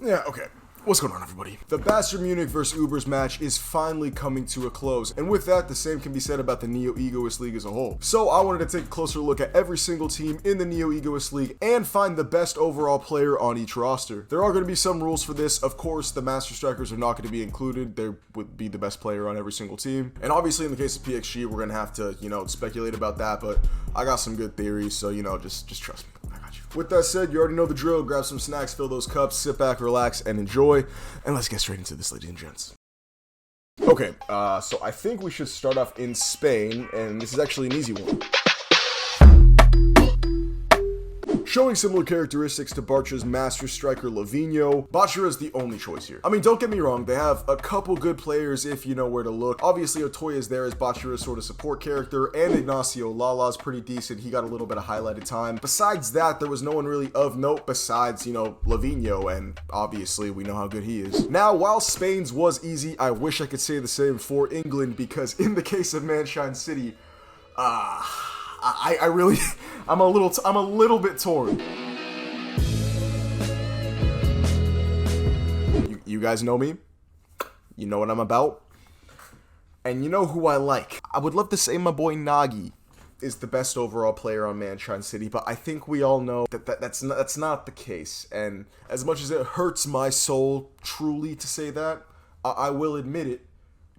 Yeah, okay. What's going on, everybody? The Bayern Munich vs. Ubers match is finally coming to a close, and with that, the same can be said about the Neo Egoist League as a whole. So I wanted to take a closer look at every single team in the Neo Egoist League and find the best overall player on each roster. There are going to be some rules for this. Of course, the Master Strikers are not going to be included. They would be the best player on every single team. And obviously, in the case of PXG, we're going to have to, speculate about that, but I got some good theories, so, just trust me. With that said, you already know the drill. Grab some snacks, fill those cups, sit back, relax, and enjoy. And let's get straight into this, ladies and gents. Okay, so I think we should start off in Spain, and this is actually an easy one. Showing similar characteristics to Barcha's Master Striker Lavinho, Barcha is the only choice here. I mean, don't get me wrong, they have a couple good players if you know where to look. Obviously, Otoya is there as Barcha's sort of support character, and Ignacio Lala's pretty decent. He got a little bit of highlighted time. Besides that, there was no one really of note besides, Lavinho, and obviously we know how good he is. Now, while Spain's was easy, I wish I could say the same for England, because in the case of Manshine City, I'm a little bit torn. You guys know me. You know what I'm about. And you know who I like. I would love to say my boy Nagi is the best overall player on Manshine City, but I think we all know that's not the case. And as much as it hurts my soul truly to say that, I will admit it,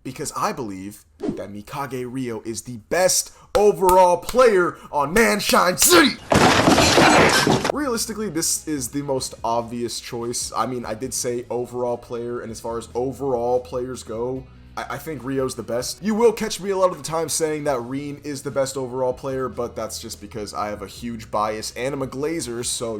because I believe that Mikage Rio is the best overall player on Manshine City. Realistically, this is the most obvious choice. I mean, I did say overall player, and as far as overall players go, I think Rio's the best. You will catch me a lot of the time saying that Reen is the best overall player, but that's just because I have a huge bias and I'm a Glazer, so,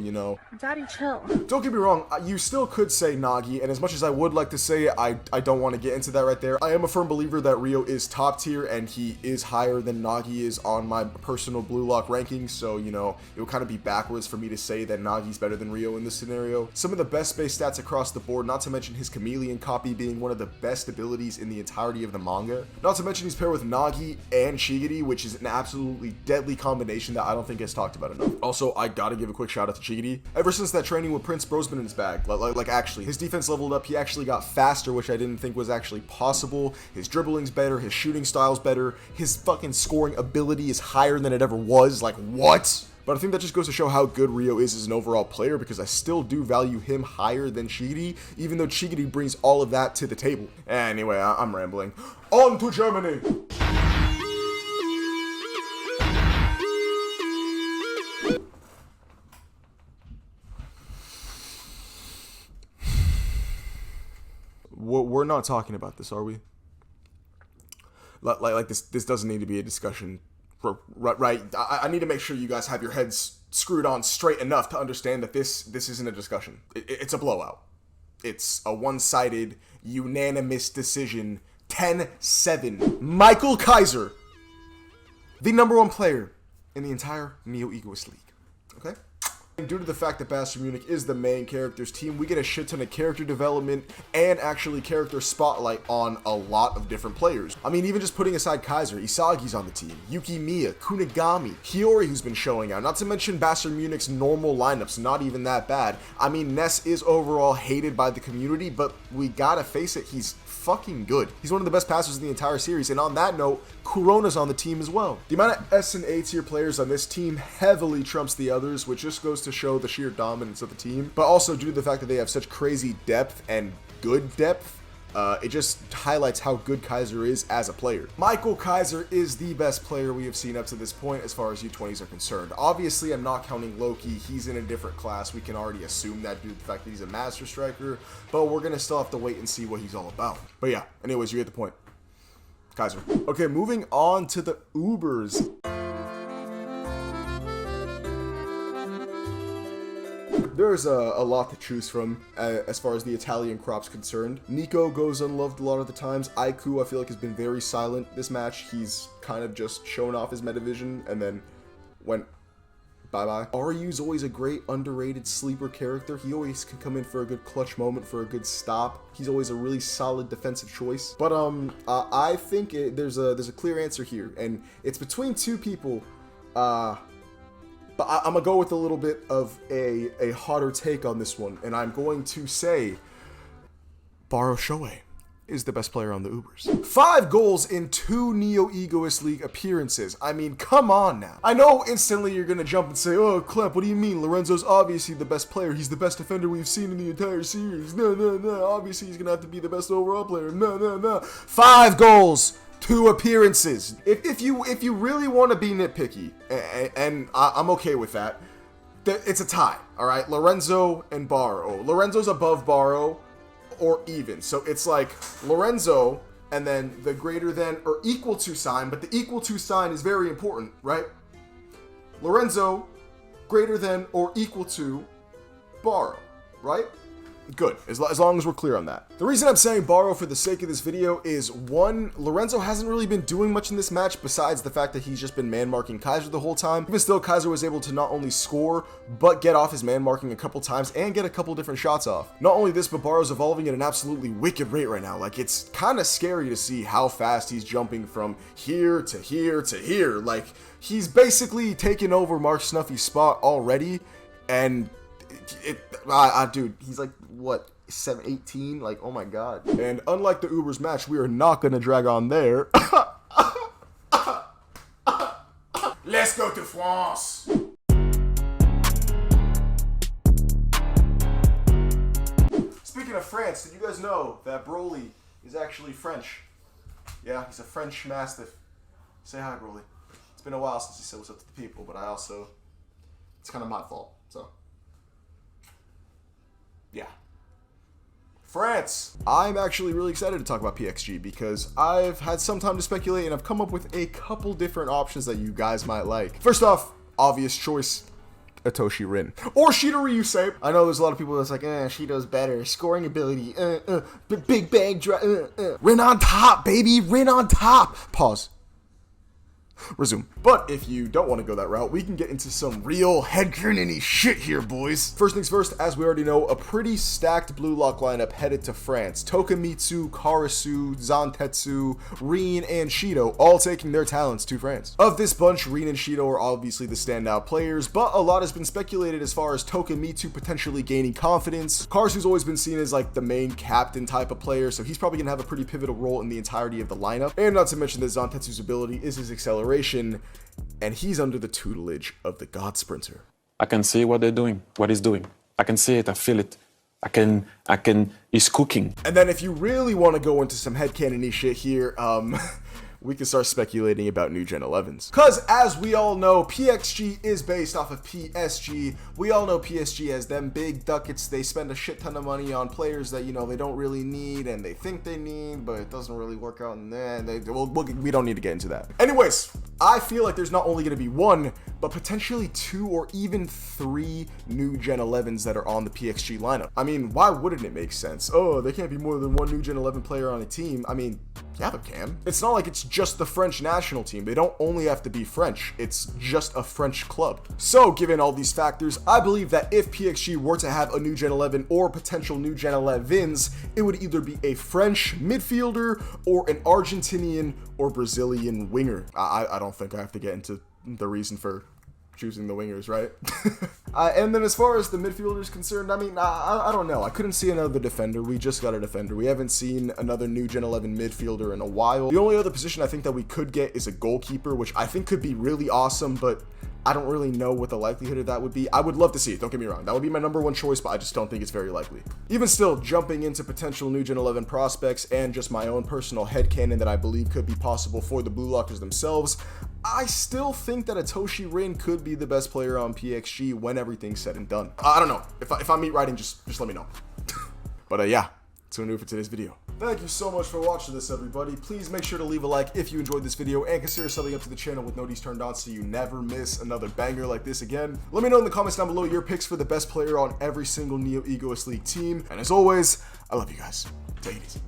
Daddy, chill. Don't get me wrong, you still could say Nagi, and as much as I would like to say it, I don't want to get into that right there. I am a firm believer that Rio is top tier, and he is higher than Nagi is on my personal Blue Lock rankings, so, it would kind of be backwards for me to say that Nagi's better than Rio in this scenario. Some of the best base stats across the board, not to mention his chameleon copy being one of the best abilities in the entirety of the manga. Not to mention he's paired with Nagi and Shigiri, which is an absolutely deadly combination that I don't think gets talked about enough. Also, I gotta give a quick shout out to Shigiri. Ever since that training with Prince Brosman in his bag, like actually, his defense leveled up, he actually got faster, which I didn't think was actually possible. His dribbling's better, his shooting style's better, his fucking scoring ability is higher than it ever was, like what? But I think that just goes to show how good Rio is as an overall player, because I still do value him higher than Shigiri, even though Shigiri brings all of that to the table. Anyway, I'm rambling. On to Germany! We're not talking about this, are we? Like this doesn't need to be a discussion. Right, I need to make sure you guys have your heads screwed on straight enough to understand that this isn't a discussion. It's a blowout. It's a one-sided, unanimous decision, 10-7. Michael Kaiser, the #1 player in the entire Neo Egoist League. Okay? Due to the fact that Bayern Munich is the main characters team, we get a shit ton of character development and actually character spotlight on a lot of different players. I mean, even just putting aside Kaiser, Isagi's on the team, Yuki Miya, Kunigami, Hiyori who's been showing out, not to mention Bayern Munich's normal lineups, not even that bad. I mean, Ness is overall hated by the community, but we gotta face it, he's fucking good. He's one of the best passers in the entire series, and on that note, Kurona's on the team as well. The amount of S and A tier players on this team heavily trumps the others, which just goes to show the sheer dominance of the team, but also due to the fact that they have such crazy depth and good depth, it just highlights how good Kaiser is as a player. Michael Kaiser is the best player we have seen up to this point as far as U20s are concerned. Obviously, I'm not counting Loki. He's in a different class. We can already assume that due to the fact that he's a Master Striker, but we're going to still have to wait and see what he's all about. But yeah, anyways, you get the point. Kaiser. Okay, moving on to the Ubers. There's a lot to choose from as far as the Italian crop's concerned. Nico goes unloved a lot of the times. Aiku, I feel like, has been very silent this match. He's kind of just shown off his metavision and then went bye-bye. Ryu's always a great underrated sleeper character. He always can come in for a good clutch moment, for a good stop. He's always a really solid defensive choice. But I think there's a clear answer here, and it's between two people. But I'm going to go with a little bit of a hotter take on this one, and I'm going to say Barcha is the best player on the Ubers. 5 goals in 2 Neo Egoist League appearances. I mean, come on now. I know instantly you're going to jump and say, oh, Clep, what do you mean? Lorenzo's obviously the best player. He's the best defender we've seen in the entire series. No. Obviously, he's going to have to be the best overall player. No. 5 goals, 2 appearances. If you really want to be nitpicky, and I'm okay with that, it's a tie, all right? Lorenzo and Barro. Lorenzo's above Barro, or even. So it's like Lorenzo and then the greater than or equal to sign, but the equal to sign is very important, right? Lorenzo greater than or equal to Barro, right? Good, as long as we're clear on that. The reason I'm saying Barro for the sake of this video is, 1, Lorenzo hasn't really been doing much in this match besides the fact that he's just been man-marking Kaiser the whole time. Even still, Kaiser was able to not only score, but get off his man-marking a couple times and get a couple different shots off. Not only this, but Barro's evolving at an absolutely wicked rate right now. Like, it's kind of scary to see how fast he's jumping from here to here to here. Like, he's basically taken over Mark Snuffy's spot already, and dude, he's like, what, 18? Like, oh my god. And unlike the Ubers match, we are not gonna drag on there. Let's go to France. Speaking of France, did you guys know that Broly is actually French? Yeah, he's a French mastiff. Say hi, Broly. It's been a while since he said what's up to the people, but it's kind of my fault, so. Yeah. France. I'm actually really excited to talk about PXG because I've had some time to speculate and I've come up with a couple different options that you guys might like. First off, obvious choice, Atoshi Rin. Or Shida Ryusei. I know there's a lot of people that's like, Shido's better. Scoring ability, big bang drive, Rin on top, baby, Rin on top. Pause. Resume. But if you don't want to go that route, we can get into some real head-turning shit here, boys. First things first, as we already know, a pretty stacked blue lock lineup headed to France. Tokimitsu, Karasu, Zantetsu, Rin, and Shido all taking their talents to France. Of this bunch, Rin and Shido are obviously the standout players, but a lot has been speculated as far as Tokimitsu potentially gaining confidence. Karasu's always been seen as like the main captain type of player, so he's probably going to have a pretty pivotal role in the entirety of the lineup. And not to mention that Zantetsu's ability is his acceleration, and he's under the tutelage of the God Sprinter. I can see what they're doing, what he's doing. I can see it, I feel it. He's cooking. And then if you really want to go into some headcanon-y shit here, we can start speculating about new Gen 11s. Because as we all know, PXG is based off of PSG. We all know PSG as them big ducats. They spend a shit ton of money on players that, you know, they don't really need and they think they need, but it doesn't really work out. And then we don't need to get into that. Anyways, I feel like there's not only going to be 1, but potentially 2 or even 3 new Gen 11s that are on the PXG lineup. I mean, why wouldn't it make sense? Oh, there can't be more than 1 new Gen 11 player on a team. I mean, yeah, there can. It's not like it's just the French national team. They don't only have to be French. It's just a French club. So, given all these factors, I believe that if PXG were to have a new Gen 11 or potential new Gen 11s, it would either be a French midfielder or an Argentinian or Brazilian winger. I don't think I have to get into the reason for choosing the wingers, right? And then as far as the midfielder is concerned, I mean, I don't know. I couldn't see another defender. We just got a defender. We haven't seen another new Gen 11 midfielder in a while. The only other position I think that we could get is a goalkeeper, which I think could be really awesome, but I don't really know what the likelihood of that would be. I would love to see it, don't get me wrong. That would be my number 1 choice, but I just don't think it's very likely. Even still, jumping into potential new Gen 11 prospects and just my own personal headcanon that I believe could be possible for the Blue Lockers themselves, I still think that Atoshi Rin could be the best player on PXG when everything's said and done. I don't know. If I'm meat writing, just let me know. But yeah, that's gonna do it for today's video. Thank you so much for watching this, everybody. Please make sure to leave a like if you enjoyed this video and consider subbing up to the channel with notifications turned on so you never miss another banger like this again. Let me know in the comments down below your picks for the best player on every single Neo Egoist League team. And as always, I love you guys. Take it easy.